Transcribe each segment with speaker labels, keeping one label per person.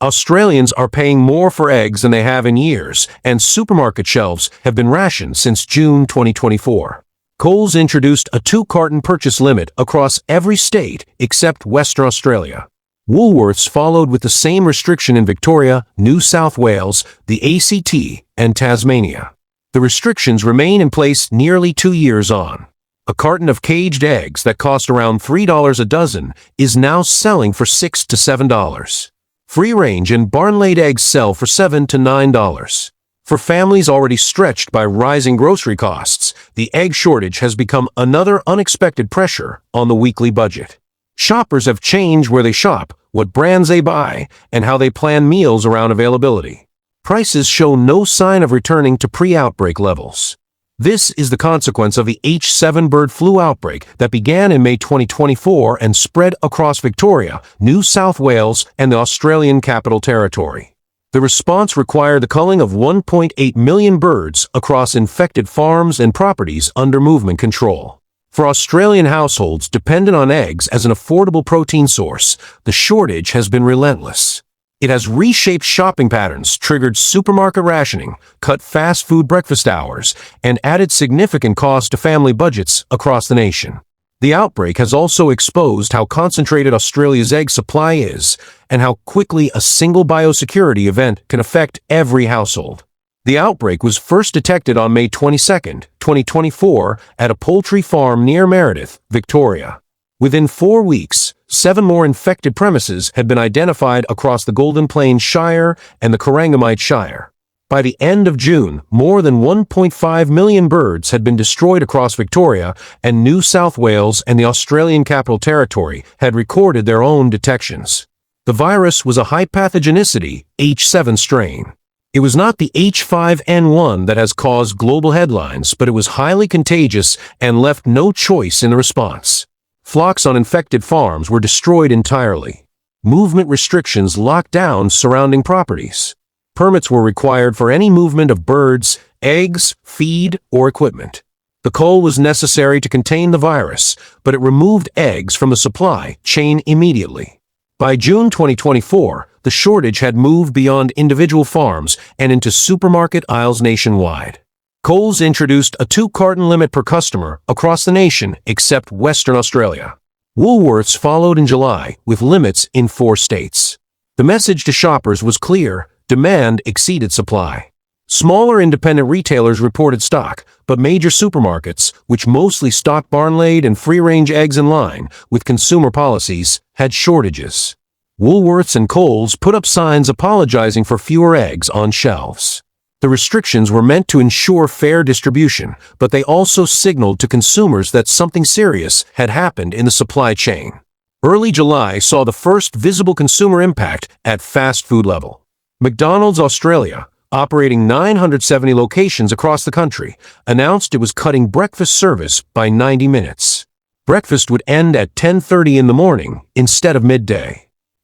Speaker 1: Australians are paying more for eggs than they have in years, and supermarket shelves have been rationed since June 2024. Coles introduced a 2-carton purchase limit across every state except Western Australia. Woolworths followed with the same restriction in Victoria, New South Wales, the ACT, and Tasmania. The restrictions remain in place nearly 2 years on. A carton of caged eggs that cost around $3 a dozen is now selling for $6 to $7. Free-range and barn-laid eggs sell for $7 to $9. For families already stretched by rising grocery costs, the egg shortage has become another unexpected pressure on the weekly budget. Shoppers have changed where they shop, what brands they buy, and how they plan meals around availability. Prices show no sign of returning to pre-outbreak levels. This is the consequence of the H7 bird flu outbreak that began in May 2024 and spread across Victoria, New South Wales, and the Australian Capital Territory. The response required the culling of 1.8 million birds across infected farms and properties under movement control. For Australian households dependent on eggs as an affordable protein source, the shortage has been relentless. It has reshaped shopping patterns, triggered supermarket rationing, cut fast food breakfast hours, and added significant cost to family budgets across the nation. The outbreak has also exposed how concentrated Australia's egg supply is and how quickly a single biosecurity event can affect every household. The outbreak was first detected on May 22, 2024, at a poultry farm near Meredith, Victoria. Within 4 weeks, 7 more infected premises had been identified across the Golden Plains Shire and the Corangamite Shire. By the end of June, more than 1.5 million birds had been destroyed across Victoria, and New South Wales and the Australian Capital Territory had recorded their own detections. The virus was a high pathogenicity H7 strain. It was not the H5N1 that has caused global headlines, but it was highly contagious and left no choice in the response. Flocks on infected farms were destroyed entirely. Movement restrictions locked down surrounding properties. Permits were required for any movement of birds, eggs, feed, or equipment. The cull was necessary to contain the virus, but it removed eggs from the supply chain immediately. By June 2024, the shortage had moved beyond individual farms and into supermarket aisles nationwide. Coles introduced a 2-carton limit per customer across the nation except Western Australia. Woolworths followed in July with limits in 4 states. The message to shoppers was clear: demand exceeded supply. Smaller independent retailers reported stock, but major supermarkets, which mostly stock barn-laid and free-range eggs in line with consumer policies, had shortages. Woolworths and Coles put up signs apologizing for fewer eggs on shelves. The restrictions were meant to ensure fair distribution, but they also signaled to consumers that something serious had happened in the supply chain. Early July saw the first visible consumer impact at fast food level. McDonald's Australia, operating 970 locations across the country, announced it was cutting breakfast service by 90 minutes. Breakfast would end at 10:30 in the morning instead of midday.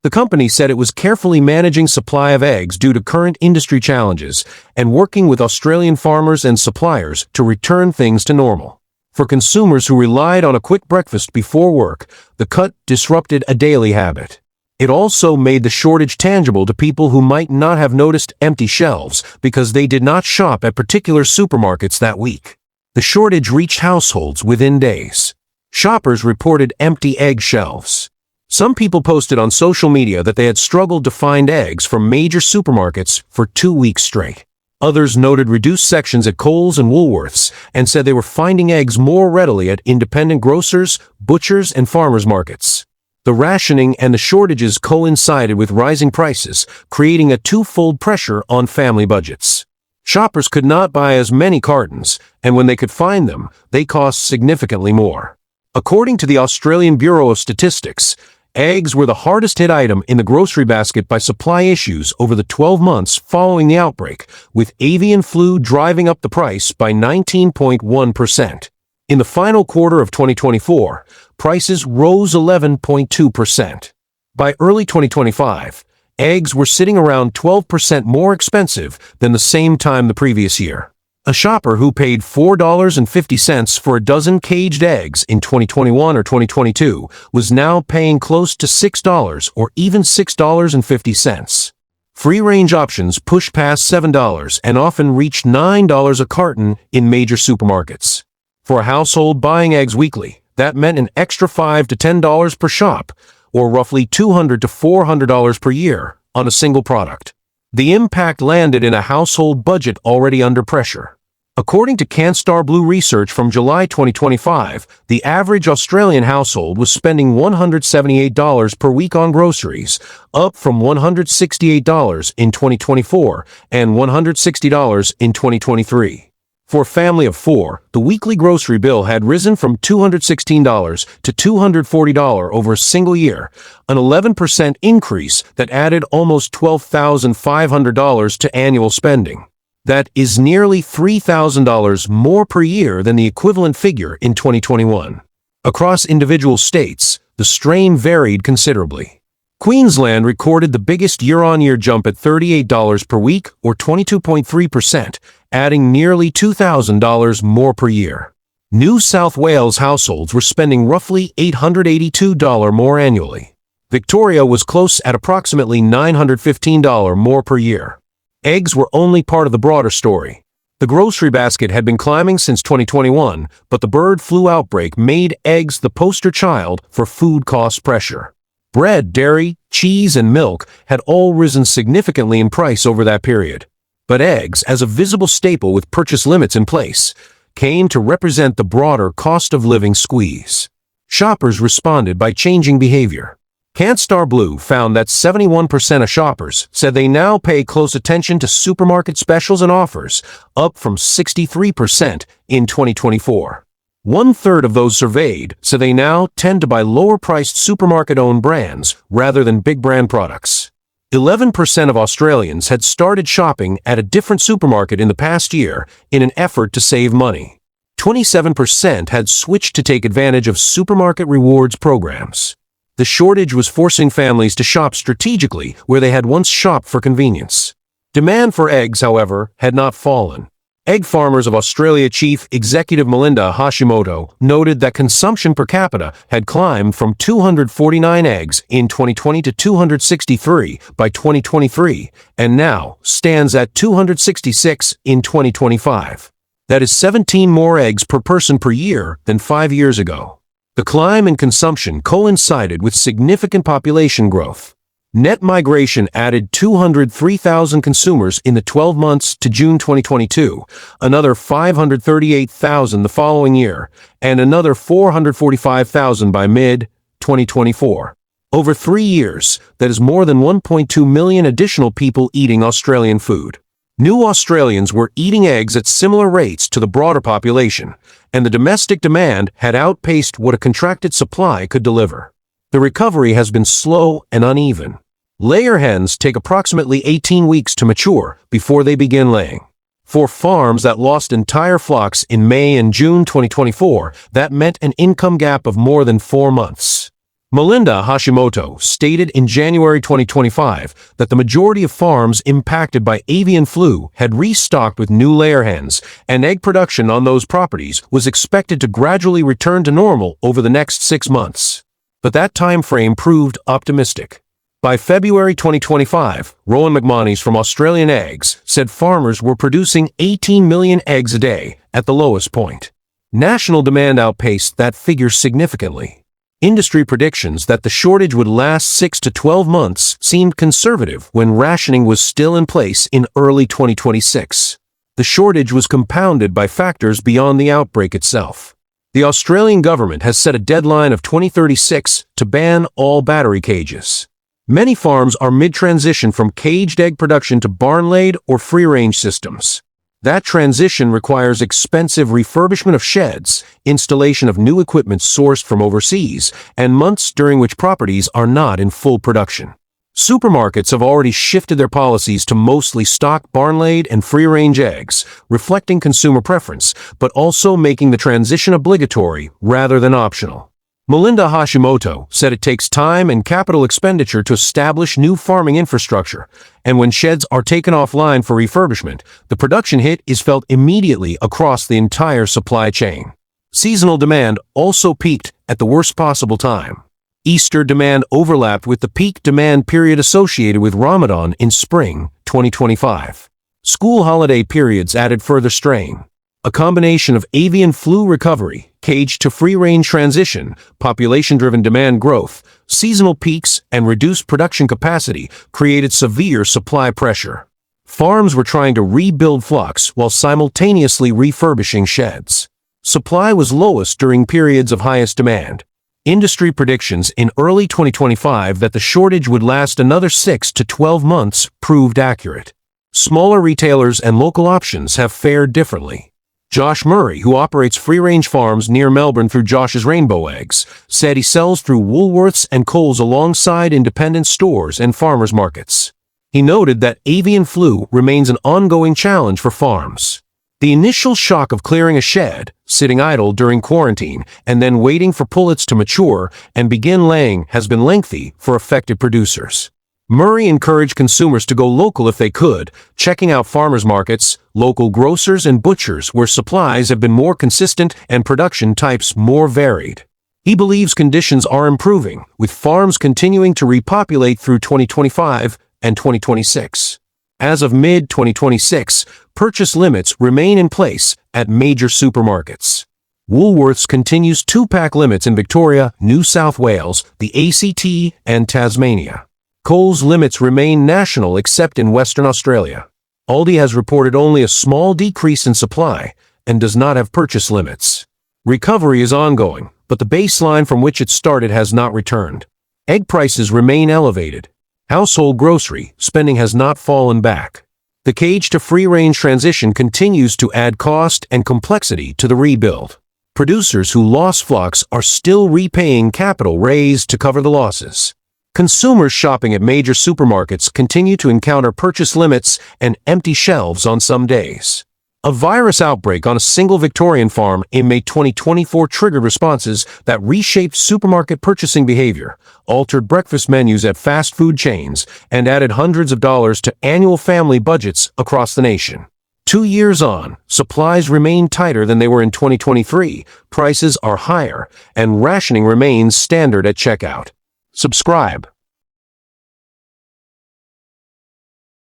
Speaker 1: The company said it was carefully managing supply of eggs due to current industry challenges and working with Australian farmers and suppliers to return things to normal. For consumers who relied on a quick breakfast before work, the cut disrupted a daily habit. It also made the shortage tangible to people who might not have noticed empty shelves because they did not shop at particular supermarkets that week. The shortage reached households within days. Shoppers reported empty egg shelves. Some people posted on social media that they had struggled to find eggs from major supermarkets for 2 weeks straight. Others noted reduced sections at Coles and Woolworths and said they were finding eggs more readily at independent grocers, butchers, and farmers markets. The rationing and the shortages coincided with rising prices, creating a twofold pressure on family budgets. Shoppers could not buy as many cartons, and when they could find them, they cost significantly more. According to the Australian Bureau of Statistics, eggs were the hardest hit item in the grocery basket by supply issues over the 12 months following the outbreak, with avian flu driving up the price by 19.1%. In the final quarter of 2024, prices rose 11.2%. By early 2025, eggs were sitting around 12% more expensive than the same time the previous year. A shopper who paid $4.50 for a dozen caged eggs in 2021 or 2022 was now paying close to $6 or even $6.50. Free-range options pushed past $7 and often reached $9 a carton in major supermarkets. For a household buying eggs weekly, that meant an extra $5 to $10 per shop, or roughly $200 to $400 per year on a single product. The impact landed in a household budget already under pressure. According to CanStar Blue research from July 2025, the average Australian household was spending $178 per week on groceries, up from $168 in 2024 and $160 in 2023. For a family of four, the weekly grocery bill had risen from $216 to $240 over a single year, an 11% increase that added almost $12,500 to annual spending. That is nearly $3,000 more per year than the equivalent figure in 2021. Across individual states, the strain varied considerably. Queensland recorded the biggest year-on-year jump at $38 per week, or 22.3%, adding nearly $2,000 more per year. New South Wales households were spending roughly $882 more annually. Victoria was close at approximately $915 more per year. Eggs were only part of the broader story. The grocery basket had been climbing since 2021, but the bird flu outbreak made eggs the poster child for food cost pressure. Bread, dairy, cheese, and milk had all risen significantly in price over that period. But eggs, as a visible staple with purchase limits in place, came to represent the broader cost of living squeeze. Shoppers responded by changing behavior. CanStar Blue found that 71% of shoppers said they now pay close attention to supermarket specials and offers, up from 63% in 2024. One-third of those surveyed said they now tend to buy lower-priced supermarket-owned brands rather than big brand products. 11% of Australians had started shopping at a different supermarket in the past year in an effort to save money. 27% had switched to take advantage of supermarket rewards programs. The shortage was forcing families to shop strategically where they had once shopped for convenience. Demand for eggs, however, had not fallen. Egg Farmers of Australia Chief Executive Melinda Hashimoto noted that consumption per capita had climbed from 249 eggs in 2020 to 263 by 2023, and now stands at 266 in 2025. That is 17 more eggs per person per year than 5 years ago. The climb in consumption coincided with significant population growth. Net migration added 203,000 consumers in the 12 months to June 2022, another 538,000 the following year, and another 445,000 by mid-2024. Over 3 years, that is more than 1.2 million additional people eating Australian food. New Australians were eating eggs at similar rates to the broader population, and the domestic demand had outpaced what a contracted supply could deliver. The recovery has been slow and uneven. Layer hens take approximately 18 weeks to mature before they begin laying. For farms that lost entire flocks in May and June 2024, that meant an income gap of more than 4 months. Melinda Hashimoto stated in January 2025 that the majority of farms impacted by avian flu had restocked with new layer hens, and egg production on those properties was expected to gradually return to normal over the next 6 months. But that time frame proved optimistic. By February 2025, Rowan McManus from Australian Eggs said farmers were producing 18 million eggs a day at the lowest point. National demand outpaced that figure significantly. Industry predictions that the shortage would last 6 to 12 months seemed conservative when rationing was still in place in early 2026. The shortage was compounded by factors beyond the outbreak itself. The Australian government has set a deadline of 2036 to ban all battery cages. Many farms are mid-transition from caged egg production to barn-laid or free-range systems. That transition requires expensive refurbishment of sheds, installation of new equipment sourced from overseas, and months during which properties are not in full production. Supermarkets have already shifted their policies to mostly stock barn-laid and free-range eggs, reflecting consumer preference, but also making the transition obligatory rather than optional. Melinda Hashimoto said it takes time and capital expenditure to establish new farming infrastructure, and when sheds are taken offline for refurbishment, the production hit is felt immediately across the entire supply chain. Seasonal demand also peaked at the worst possible time. Easter demand overlapped with the peak demand period associated with Ramadan in spring 2025. School holiday periods added further strain. A combination of avian flu recovery, cage to free-range transition, population-driven demand growth, seasonal peaks, and reduced production capacity created severe supply pressure. Farms were trying to rebuild flocks while simultaneously refurbishing sheds. Supply was lowest during periods of highest demand. Industry predictions in early 2025 that the shortage would last another 6 to 12 months proved accurate. Smaller retailers and local options have fared differently. Josh Murray, who operates free-range farms near Melbourne through Josh's Rainbow Eggs, said he sells through Woolworths and Coles alongside independent stores and farmers markets. He noted that avian flu remains an ongoing challenge for farms. The initial shock of clearing a shed, sitting idle during quarantine, and then waiting for pullets to mature and begin laying has been lengthy for affected producers. Murray encouraged consumers to go local if they could, checking out farmers markets, local grocers and butchers where supplies have been more consistent and production types more varied. He believes conditions are improving, with farms continuing to repopulate through 2025 and 2026. As of mid-2026, purchase limits remain in place at major supermarkets. Woolworths continues 2-pack limits in Victoria, New South Wales, the ACT, and Tasmania. Coles limits remain national except in Western Australia. Aldi has reported only a small decrease in supply and does not have purchase limits. Recovery is ongoing, but the baseline from which it started has not returned. Egg prices remain elevated. Household grocery spending has not fallen back. The cage to free-range transition continues to add cost and complexity to the rebuild. Producers who lost flocks are still repaying capital raised to cover the losses. Consumers shopping at major supermarkets continue to encounter purchase limits and empty shelves on some days. A virus outbreak on a single Victorian farm in May 2024 triggered responses that reshaped supermarket purchasing behavior, altered breakfast menus at fast food chains, and added hundreds of dollars to annual family budgets across the nation. 2 years on, supplies remain tighter than they were in 2023, prices are higher, and rationing remains standard at checkout. Subscribe.